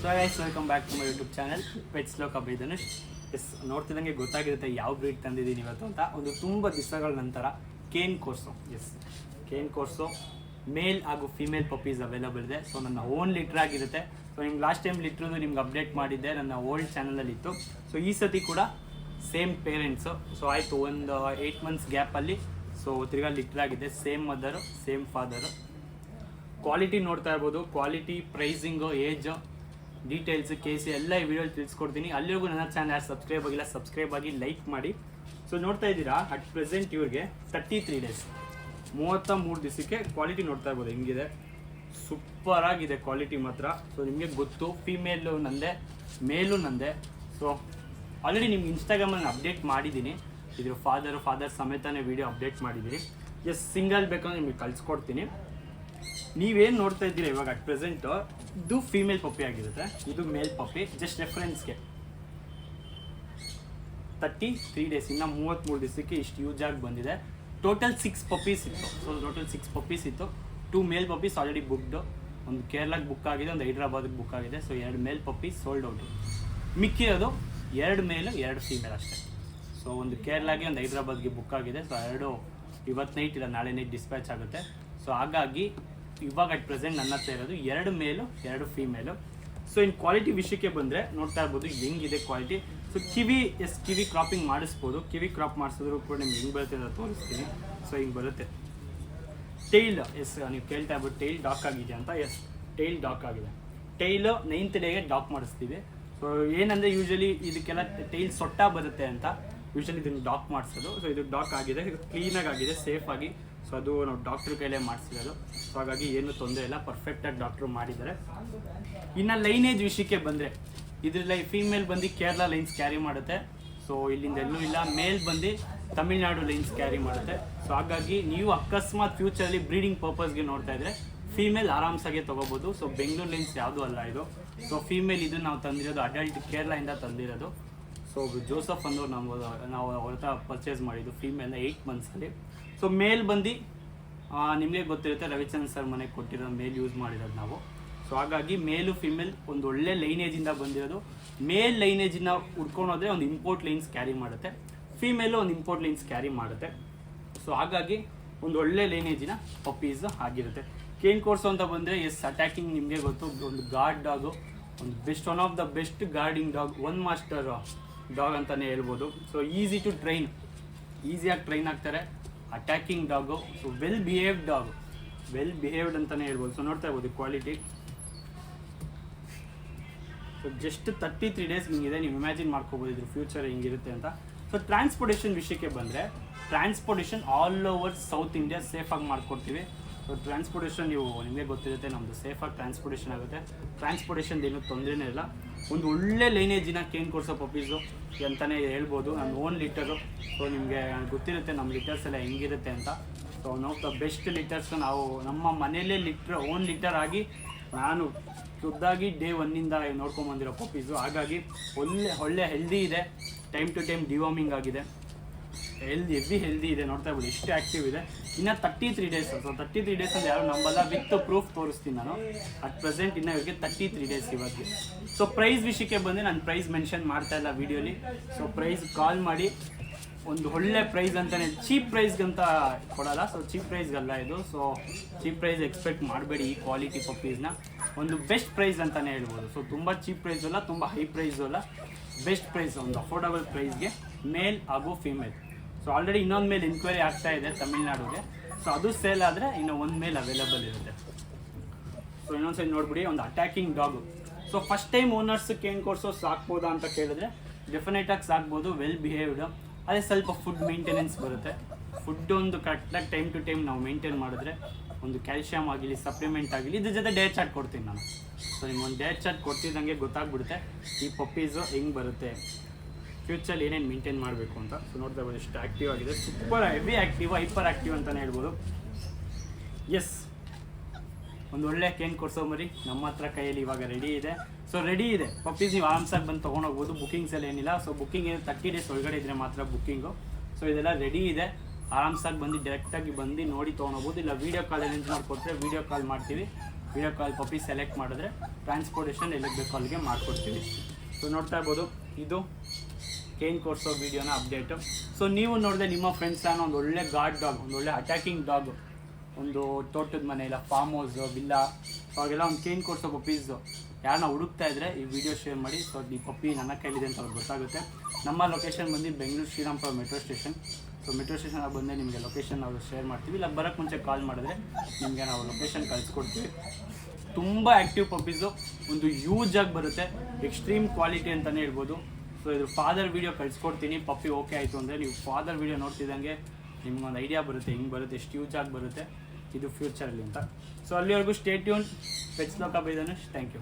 So guys welcome back to my YouTube channel pets Loka by Dhanush. Yes, ನೋಡ್ತಿದ್ದಂಗೆ ಗೊತ್ತಾಗಿರುತ್ತೆ ಯಾವ breed ತಂದಿದ್ದೀನಿ ಇವತ್ತು ಅಂತ. ಒಂದು ತುಂಬ ದಿವಸಗಳ ನಂತರ cane corso. Yes, cane corso male ಹಾಗೂ ಫಿಮೇಲ್ ಪಪ್ಪೀಸ್ ಅವೈಲಬಲ್ ಇದೆ. ಸೊ ನನ್ನ ಓನ್ ಲಿಟ್ರ್ ಆಗಿರುತ್ತೆ. ಸೊ ನಿಮ್ಗೆ ಲಾಸ್ಟ್ ಟೈಮ್ ಲಿಟ್ರದು ನಿಮ್ಗೆ ಅಪ್ಡೇಟ್ ಮಾಡಿದ್ದೆ, ನನ್ನ ಓಲ್ಡ್ ಚಾನಲಲ್ಲಿ ಇತ್ತು. ಸೊ ಈ ಸತಿ ಕೂಡ ಸೇಮ್ ಪೇರೆಂಟ್ಸು. ಸೊ ಆಯಿತು, ಒಂದು 8 months ಗ್ಯಾಪಲ್ಲಿ ಸೊ ತಿರ್ಗಾ ಲಿಟ್ರ್ ಆಗಿದೆ. Same mother, same father. Quality ನೋಡ್ತಾ ಇರ್ಬೋದು. Quality, pricing, age, details, K C ಎಲ್ಲ ಈ ವಿಡಿಯೋಲಿ ತಿಳಿಸ್ಕೊಡ್ತೀನಿ. ಅಲ್ಲಿವರೆಗೂ ನನ್ನ ಚಾನಲ್ ಯಾರು ಸಬ್ಸ್ಕ್ರೈಬ್ ಆಗಿಲ್ಲ, ಸಬ್ಸ್ಕ್ರೈಬ್ ಆಗಿ ಲೈಕ್ ಮಾಡಿ. ಸೊ ನೋಡ್ತಾ ಇದ್ದೀರಾ, ಅಟ್ ಪ್ರೆಸೆಂಟ್ ಇವ್ರಿಗೆ 33 days, 33 ದಿವಸಕ್ಕೆ ಕ್ವಾಲಿಟಿ ನೋಡ್ತಾ ಇರ್ಬೋದು ಹೆಂಗಿದೆ. ಸೂಪರ್ ಆಗಿದೆ ಕ್ವಾಲಿಟಿ ಮಾತ್ರ. ಸೊ ನಿಮಗೆ ಗೊತ್ತು, ಫಿಮೇಲು ನಂದೆ, ಮೇಲು ನಂದೆ. ಸೊ ಆಲ್ರೆಡಿ ನಿಮ್ಗೆ ಇನ್ಸ್ಟಾಗ್ರಾಮಲ್ಲಿ ಅಪ್ಡೇಟ್ ಮಾಡಿದ್ದೀನಿ. ಇದ್ರ ಫಾದರ್ ಸಮೇತನೇ ವಿಡಿಯೋ ಅಪ್ಡೇಟ್ ಮಾಡಿದ್ದೀನಿ. ಎಸ್, ಸಿಂಗಲ್ ಬೇಕಂದ್ರೆ ನಿಮಗೆ ಕಳಿಸ್ಕೊಡ್ತೀನಿ. ನೀವೇನು ನೋಡ್ತಾ ಇದ್ದೀರಾ ಇವಾಗ ಅಟ್ ಪ್ರೆಸೆಂಟು, ಇದು ಫೀಮೇಲ್ ಪಪ್ಪಿ ಆಗಿರುತ್ತೆ, ಇದು ಮೇಲ್ ಪಪ್ಪಿ. ಜಸ್ಟ್ ರೆಫರೆನ್ಸ್ಗೆ 33 days, ಇನ್ನು 33 ದಿವಸಕ್ಕೆ ಇಷ್ಟು ಯೂಸ್ ಆಗಿ ಬಂದಿದೆ. ಟೋಟಲ್ 6 ಪಪ್ಪೀಸ್ ಇತ್ತು. ಸೊ ಟೋಟಲ್ 6 ಪಪ್ಪೀಸ್ ಇತ್ತು. 2 ಮೇಲ್ ಪಪ್ಪೀಸ್ ಆಲ್ರೆಡಿ ಬುಕ್ಡು. ಒಂದು ಕೇರಳಕ್ಕೆ ಬುಕ್ ಆಗಿದೆ, ಒಂದು ಹೈದ್ರಾಬಾದ್ಗೆ ಬುಕ್ ಆಗಿದೆ. ಸೊ 2 ಮೇಲ್ ಪಪ್ಪೀಸ್ ಸೋಲ್ಡ್ ಔಟು. ಮಿಕ್ಕಿರೋದು 2 ಮೇಲು 2 ಫೀಮೇಲ್ ಅಷ್ಟೇ. ಸೊ ಒಂದು ಕೇರಳಗೆ, ಒಂದು ಹೈದ್ರಾಬಾದ್ಗೆ ಬುಕ್ ಆಗಿದೆ. ಸೊ 2 ಇವತ್ತು ನೈಟ್ ಇಲ್ಲ ನಾಳೆ ನೈಟ್ ಡಿಸ್ಪ್ಯಾಚ್ ಆಗುತ್ತೆ. ಸೊ ಹಾಗಾಗಿ ಇವಾಗ ಅಟ್ ಪ್ರೆಸೆಂಟ್ ನನ್ನ ಹತ್ರ ಇರೋದು 2 ಮೇಲು 2 ಫೀಮೇಲು. ಸೊ ಇನ್ನು ಕ್ವಾಲಿಟಿ ವಿಷಯಕ್ಕೆ ಬಂದರೆ ನೋಡ್ತಾ ಇರ್ಬೋದು ಹೆಂಗಿದೆ ಕ್ವಾಲಿಟಿ. ಸೊ ಕಿವಿ ಕ್ರಾಪಿಂಗ್ ಮಾಡಿಸ್ಬೋದು. ಕಿವಿ ಕ್ರಾಪ್ ಮಾಡಿಸಿದ್ರು ಕೂಡ ನಿಮ್ಗೆ ಹೆಂಗೆ ಬರುತ್ತೆ ಅಂತ ತೋರಿಸ್ತೀನಿ. ಸೊ ಹಿಂಗೆ ಬರುತ್ತೆ. ಟೈಲ್, ಎಸ್ ನೀವು ಕೇಳ್ತಾ ಇರ್ಬೋದು ಟೈಲ್ ಡಾಕ್ ಆಗಿದೆ ಅಂತ. ಎಸ್, ಟೈಲ್ ಡಾಕ್ ಆಗಿದೆ. ಟೈಲು 9th ಡೇಗೆ ಡಾಕ್ ಮಾಡಿಸ್ತೀವಿ. ಸೊ ಏನಂದರೆ ಯೂಶಲಿ ಇದಕ್ಕೆಲ್ಲ ಟೈಲ್ ಸೊಟ್ಟ ಬರುತ್ತೆ ಅಂತ ಯೂಶಲಿ ಇದನ್ನು ಡಾಕ್ ಮಾಡಿಸೋದು. ಸೊ ಇದು ಡಾಕ್ ಆಗಿದೆ, ಕ್ಲೀನಾಗಿ ಆಗಿದೆ, ಸೇಫಾಗಿ. ಸೊ ಅದು ನಾವು ಡಾಕ್ಟ್ರ್ ಕೈಲೇ ಮಾಡಿಸಿರೋದು. ಸೊ ಹಾಗಾಗಿ ಏನು ತೊಂದರೆ ಇಲ್ಲ, ಪರ್ಫೆಕ್ಟಾಗಿ ಡಾಕ್ಟ್ರು ಮಾಡಿದ್ದಾರೆ. ಇನ್ನು ಲೈನೇಜ್ ವಿಷಯಕ್ಕೆ ಬಂದರೆ, ಇದರಲ್ಲಿ ಫೀಮೇಲ್ ಬಂದು ಕೇರಳ ಲೈನ್ಸ್ ಕ್ಯಾರಿ ಮಾಡುತ್ತೆ. ಸೊ ಇಲ್ಲಿಂದ ಎಲ್ಲೂ ಇಲ್ಲ. ಮೇಲ್ ಬಂದು ತಮಿಳ್ನಾಡು ಲೈನ್ಸ್ ಕ್ಯಾರಿ ಮಾಡುತ್ತೆ. ಸೊ ಹಾಗಾಗಿ ನೀವು ಅಕಸ್ಮಾತ್ ಫ್ಯೂಚರಲ್ಲಿ ಬ್ರೀಡಿಂಗ್ ಪರ್ಪಸ್ಗೆ ನೋಡ್ತಾ ಇದ್ದರೆ ಫೀಮೇಲ್ ಆರಾಮ್ಸಾಗೆ ತೊಗೋಬೋದು. ಸೊ ಬೆಂಗಳೂರು ಲೈನ್ಸ್ ಯಾವುದೂ ಅಲ್ಲ ಇದು. ಸೊ ಫೀಮೇಲ್ ಇದು ನಾವು ತಂದಿರೋದು ಅಡಲ್ಟ್ ಕೇರಳದಿಂದ ತಂದಿರೋದು. ಸೊ ಜೋಸಫ್ ಅಂದವ್ರು ನಾವು ಅವ್ರ ಹತ್ರ ಪರ್ಚೇಸ್ ಮಾಡಿದ್ದು ಫೀಮೇಲ್ನ 8 monthsಲ್ಲಿ. ಸೊ ಮೇಲ್ ಬಂದು ನಿಮಗೆ ಗೊತ್ತಿರುತ್ತೆ, ರವಿಚಂದ್ರ ಸರ್ ಮನೆಗೆ ಕೊಟ್ಟಿರೋ ಮೇಲ್ ಯೂಸ್ ಮಾಡಿರೋದು ನಾವು. ಸೊ ಹಾಗಾಗಿ ಮೇಲು ಫಿಮೇಲ್ ಒಂದು ಒಳ್ಳೆ ಲೈನೇಜಿಂದ ಬಂದಿರೋದು. ಮೇಲ್ ಲೈನೇಜಿನ ಹುಡ್ಕೊಂಡೋದ್ರೆ ಒಂದು ಇಂಪೋರ್ಟ್ ಲೈನ್ಸ್ ಕ್ಯಾರಿ ಮಾಡುತ್ತೆ, ಫಿಮೇಲು ಒಂದು ಇಂಪೋರ್ಟ್ ಲೈನ್ಸ್ ಕ್ಯಾರಿ ಮಾಡುತ್ತೆ. ಸೊ ಹಾಗಾಗಿ ಒಂದು ಒಳ್ಳೆ ಲೈನೇಜಿನ ಪಪ್ಪೀಸ್ ಆಗಿರುತ್ತೆ. ಕೇನ್ ಕೋರ್ಸು ಅಂತ ಬಂದರೆ, ಎಸ್, ಅಟ್ಯಾಕಿಂಗ್ ನಿಮಗೆ ಗೊತ್ತು, ಒಂದು ಗಾರ್ಡ್ ಡಾಗು, ಒಂದು one of the best guarding dog, 1 master dog ಅಂತಲೇ ಹೇಳ್ಬೋದು. ಸೊ ಈಸಿ ಟು ಟ್ರೈನ್, ಈಸಿಯಾಗಿ ಟ್ರೈನ್ ಆಗ್ತಾರೆ. Attacking dog, so well behaved ಅಂತಲೇ ಹೇಳ್ಬೋದು. ಸೊ ನೋಡ್ತಾ ಇರ್ಬೋದು ಕ್ವಾಲಿಟಿ. ಸೊ ಜಸ್ಟ್ 33 days ಹಿಂಗಿದೆ. ನೀವು ಇಮ್ಯಾಜಿನ್ ಮಾಡ್ಕೋಬೋದು ಇದ್ರ ಫ್ಯೂಚರ್ ಹಿಂಗಿರುತ್ತೆ ಅಂತ. ಸೊ ಟ್ರಾನ್ಸ್ಪೋರ್ಟೇಷನ್ ವಿಷಯಕ್ಕೆ ಬಂದರೆ, transportation all over south India ಸೇಫಾಗಿ ಮಾಡ್ಕೊಡ್ತೀವಿ. ಸೊ ಟ್ರಾನ್ಸ್ಪೋರ್ಟೇಷನ್ ನಿಮಗೆ ಗೊತ್ತಿರುತ್ತೆ, ನಮ್ಮದು ಸೇಫಾಗಿ ಟ್ರಾನ್ಸ್ಪೋರ್ಟೇಷನ್ ಆಗುತ್ತೆ. ಟ್ರಾನ್ಸ್ಪೋರ್ಟೇಷನ್ ಏನೂ ತೊಂದರೆನೇ ಇಲ್ಲ. ಒಂದು ಒಳ್ಳೆ ಲೈನೇಜಿನ ಕೇನ್ ಕೋರ್ಸೋ ಪಪ್ಪೀಸು ಅಂತಲೇ ಹೇಳ್ಬೋದು. ನನ್ನ ಓನ್ ಲಿಟರು. ಸೊ ನಿಮಗೆ ಗೊತ್ತಿರುತ್ತೆ ನಮ್ಮ ಲಿಟರ್ಸ್ ಎಲ್ಲ ಹೆಂಗಿರುತ್ತೆ ಅಂತ. So one of the best litters. ನಾವು ನಮ್ಮ ಮನೆಯಲ್ಲೇ ಓನ್ ಲಿಟರ್ ಆಗಿ ನಾನು ಖುದ್ದಾಗಿ ಡೇ 1ಇಂದ ನೋಡ್ಕೊಂಬಂದಿರೋ ಪಪ್ಪೀಸು. ಹಾಗಾಗಿ ಒಳ್ಳೆ ಹೆಲ್ದಿ ಇದೆ. ಟೈಮ್ ಟು ಟೈಮ್ ಡಿವಾರ್ಮಿಂಗ್ ಆಗಿದೆ. ಹೆಲ್ದಿ ಇದೆ. ನೋಡ್ತಾ ಇರ್ಬೋದು ಎಷ್ಟು ಆ್ಯಕ್ಟಿವ್ ಇದೆ. ಇನ್ನು 33 days. ಸೊ 33 days ಅಂದರೆ ಯಾರು ನಂಬಲ್ಲ, ವಿತ್ ಪ್ರೂಫ್ ತೋರಿಸ್ತೀನಿ ನಾನು. ಅಟ್ ಪ್ರೆಸೆಂಟ್ ಇನ್ನು ಇವರಿಗೆ 33 days ಇವತ್ತು. ಸೊ ಪ್ರೈಸ್ ವಿಷಯಕ್ಕೆ ಬಂದರೆ ನಾನು ಪ್ರೈಸ್ ಮೆನ್ಷನ್ ಮಾಡ್ತಾ ಇಲ್ಲ ವಿಡಿಯೋಲಿ. ಸೊ ಪ್ರೈಸ್ ಕಾಲ್ ಮಾಡಿ ಒಂದು ಒಳ್ಳೆ ಪ್ರೈಸ್ ಅಂತಲೇ, ಚೀಪ್ ಪ್ರೈಸ್ಗಂತ ಕೊಡಲ್ಲ. ಸೊ ಚೀಪ್ ಪ್ರೈಸ್ಗಲ್ಲ ಇದು. ಸೊ ಚೀಪ್ ಪ್ರೈಸ್ ಎಕ್ಸ್ಪೆಕ್ಟ್ ಮಾಡಬೇಡಿ ಈ ಕ್ವಾಲಿಟಿ ಪಪ್ಪೀಸ್ನ. ಒಂದು ಬೆಸ್ಟ್ ಪ್ರೈಸ್ ಅಂತಲೇ ಹೇಳ್ಬೋದು. ಸೊ ತುಂಬ ಚೀಪ್ ಪ್ರೈಸು ಅಲ್ಲ, ತುಂಬ ಹೈ ಪ್ರೈಸು ಅಲ್ಲ, ಬೆಸ್ಟ್ ಪ್ರೈಸ್, ಒಂದು ಅಫೋರ್ಡಬಲ್ ಪ್ರೈಸ್ಗೆ ಮೇಲ್ ಹಾಗೂ ಫಿಮೇಲ್. ಸೊ ಆಲ್ರೆಡಿ ಇನ್ನೊಂದು ಮೇಲ್ ಎನ್ಕ್ವೈರಿ ಆಗ್ತಾ ಇದೆ ತಮಿಳ್ನಾಡಿಗೆ. ಸೊ ಅದು ಸೇಲ್ ಆದರೆ ಇನ್ನೂ 1 ಮೇಲ್ ಅವೈಲೇಬಲ್ ಇರುತ್ತೆ. ಸೊ ಇನ್ನೊಂದು ಸೈಡ್ ನೋಡ್ಬಿಡಿ, ಒಂದು attacking dog. So first time owners cane corso ಸಾಕ್ಬೋದಾ ಅಂತ ಕೇಳಿದ್ರೆ ಡೆಫಿನೆಟಾಗಿ ಸಾಕ್ಬೋದು. Well behaved. ಅದೇ ಸ್ವಲ್ಪ ಫುಡ್ ಮೇಂಟೆನೆನ್ಸ್ ಬರುತ್ತೆ. ಫುಡ್ ಒಂದು ಕರೆಕ್ಟಾಗಿ ಟೈಮ್ ಟು ಟೈಮ್ ನಾವು ಮೇಂಟೈನ್ ಮಾಡಿದ್ರೆ, ಒಂದು ಕ್ಯಾಲ್ಶಿಯಮ್ ಆಗಲಿ, ಸಪ್ಲಿಮೆಂಟ್ ಆಗಲಿ, ಇದ್ರ ಜೊತೆ ಡೇಟ್ ಚಾರ್ಟ್ ಕೊಡ್ತೀನಿ ನಾನು. ಸೊ ನಿಮ್ಗೊಂದು ಡೇಟ್ ಚಾರ್ಟ್ ಕೊಡ್ತಿದ್ದಂಗೆ ಗೊತ್ತಾಗ್ಬಿಡುತ್ತೆ ಈ ಪಪ್ಪೀಸು ಹೆಂಗೆ ಬರುತ್ತೆ, ಫ್ಯೂಚರಲ್ಲಿ ಏನೇನು ಮೇಂಟೈನ್ ಮಾಡಬೇಕು ಅಂತ. ಸೊ ನೋಡ್ತಾ ಇರ್ಬೋದು ಎಷ್ಟು ಆ್ಯಕ್ಟಿವ್ ಆಗಿದೆ. Super heavy active, hyper active ಅಂತಲೇ ಹೇಳ್ಬೋದು. ಎಸ್, ಒಂದು ಒಳ್ಳೆ ಕೇನ್ ಕೊಡ್ಸೋ ಮರಿ ನಮ್ಮ ಹತ್ರ ಕೈಯಲ್ಲಿ ಇವಾಗ ರೆಡಿ ಇದೆ. ಸೊ ರೆಡಿ ಇದೆ ಪಪ್ಪೀಸ್, ನೀವು ಆರಾಮ್ಸಾಗಿ ಬಂದು ತೊಗೊಂಡೋಗ್ಬೋದು. ಬುಕ್ಕಿಂಗ್ಸ್ ಎಲ್ಲ ಏನಿಲ್ಲ. ಸೊ ಬುಕ್ಕಿಂಗ್ 30 days ಒಳಗಡೆ ಇದ್ದರೆ ಮಾತ್ರ ಬುಕ್ಕಿಂಗು. ಸೊ ಇದೆಲ್ಲ ರೆಡಿ ಇದೆ. ಆರಾಮ್ಸಾಗಿ ಬಂದು ಡೈರೆಕ್ಟಾಗಿ ಬಂದು ನೋಡಿ ತೊಗೊಂಡೋಗ್ಬೋದು. ಇಲ್ಲ ವೀಡಿಯೋ ಕಾಲ್ ಅರೇಂಜ್ ಮಾಡಿಕೊಟ್ರೆ ವೀಡಿಯೋ ಕಾಲ್ ಮಾಡ್ತೀವಿ. ವಿಡಿಯೋ ಕಾಲ್ ಪಪ್ಪಿ ಸೆಲೆಕ್ಟ್ ಮಾಡಿದ್ರೆ ಟ್ರಾನ್ಸ್ಪೋರ್ಟೇಷನ್ ಎಲ್ಲಿಗೆ ಬೇಕೋ ಅಲ್ಲಿಗೆ ಮಾಡಿಕೊಡ್ತೀವಿ. ಸೊ ನೋಡ್ತಾ ಇರ್ಬೋದು, ಇದು ಕೇನ್ ಕೋರ್ಸೋ ವೀಡಿಯೋನ ಅಪ್ಡೇಟು. ಸೊ ನೀವು ನೋಡಿದೆ ನಿಮ್ಮ ಫ್ರೆಂಡ್ಸ್ ಏನೋ ಒಂದು ಒಳ್ಳೆ ಗಾರ್ಡ್ ಡಾಗ್, ಒಂದು ಒಳ್ಳೆ ಅಟ್ಯಾಕಿಂಗ್ ಡಾಗ್, ಒಂದು ತೋಟದ ಮನೆ ಇಲ್ಲ ಫಾರ್ಮ್ ಹೌಸು ವಿಲ್ಲಾ, ಸೊ ಅವಾಗೆಲ್ಲ ಒಂದು ಕೇನ್ ಕೋರ್ಸೋ ಪಪ್ಪೀಸು ಯಾರನ್ನ ಹುಡುಕ್ತಾ ಇದ್ದರೆ ಈ ವಿಡಿಯೋ ಶೇರ್ ಮಾಡಿ. ಸೊ ಈ ಪಪ್ಪಿ ನನ್ನ ಕೈಲಿದೆ ಅಂತ ಅವ್ರಿಗೆ ಗೊತ್ತಾಗುತ್ತೆ. ನಮ್ಮ ಲೊಕೇಶನ್ ಬಂದು Bengaluru Srirampura metro station. So metro station ಬಂದರೆ ನಿಮಗೆ ಲೊಕೇಶನ್ ನಾವು ಶೇರ್ ಮಾಡ್ತೀವಿ, ಇಲ್ಲ ಬರೋಕ್ಕೆ ಮುಂಚೆ ಕಾಲ್ ಮಾಡಿದ್ರೆ ನಿಮಗೆ ನಾವು ಲೊಕೇಶನ್ ಕಳಿಸ್ಕೊಡ್ತೀವಿ. ತುಂಬ ಆ್ಯಕ್ಟಿವ್ ಪಪ್ಪೀಸು, ಒಂದು ಯೂಜ್ ಆಗಿ ಬರುತ್ತೆ, ಎಕ್ಸ್ಟ್ರೀಮ್ ಕ್ವಾಲಿಟಿ ಅಂತಲೇ ಹೇಳ್ಬೋದು. ಸೊ ಇದ್ರ ಫಾದರ್ ವೀಡಿಯೋ ಕಳಿಸ್ಕೊಡ್ತೀನಿ. ಪಪ್ಪಿ ಓಕೆ ಆಯಿತು ಅಂದರೆ ನೀವು ಫಾದರ್ ವೀಡಿಯೋ ನೋಡ್ತಿದ್ದಂಗೆ ನಿಮ್ಗೊಂದು ಐಡಿಯಾ ಬರುತ್ತೆ, ಹಿಂಗೆ ಬರುತ್ತೆ, ಎಷ್ಟು ಯೂಜ್ ಆಗಿ ಬರುತ್ತೆ ಇದು ಫ್ಯೂಚರಲ್ಲಿ ಅಂತ. ಸೊ ಅಲ್ಲಿವರೆಗೂ stay tune. Pets Loka by Dhanush. Thank you.